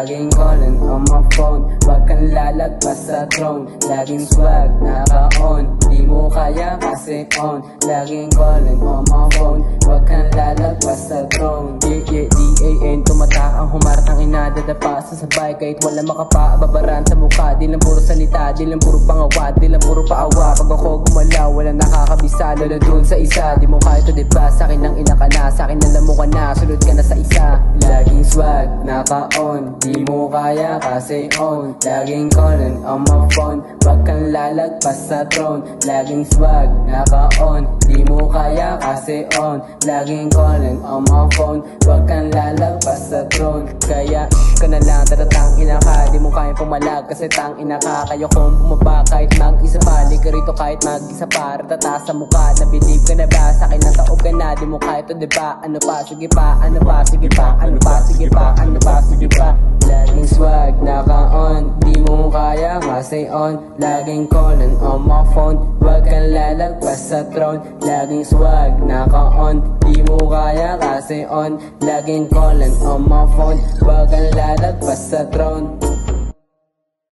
laging calling on my phone. Wag kang lalagpas sa throne, laging swag, naka-on. Di mo kaya kasi on, laging calling on my phone. Wag kang lalagpas sa throne. D-A-N, tumata ang humarat ang inadadapa sa sabay. Kahit wala makapababaran sa mukha. Di lang puro salita, di lang puro pangawat, di lang puro paawa. Pag ako gumalaw, wala nakakabisa. Lalo dun sa isa, di mo kaya to diba? Sa'kin ang ina ka na, sa'kin alam mo ka na. Sunod ka na sa isa. Laging swag, naka-on. Di mo kaya kasi on, laging calling on my phone. Wag kang lalagpas sa throne, laging swag, naka-on. Di mo kaya kasi on, laging calling on my phone. Wag kang lalagpas sa throne, kaya ka na lang, tatatang ina ka. Di mo kaya pumalag kasi tang ina ka. Kaya kung bumaba kahit mag-isa pa, di ka rito kahit mag-isa pa. Ratata sa mukha, nabilib ka na ba? Sa'kin ang taob ka na, di mo kaya to diba? Ano pa, sige pa, ano pa, sige pa, ano pa, sige pa, ano pa, sige pa. Laging swag, naka-on. Di mo kaya kasi on, laging calling on my phone. Wag kang lalagpas sa throne, laging swag, naka-on. Di mo kaya kasi on, laging calling on my phone. Wag kang lalagpas sa throne.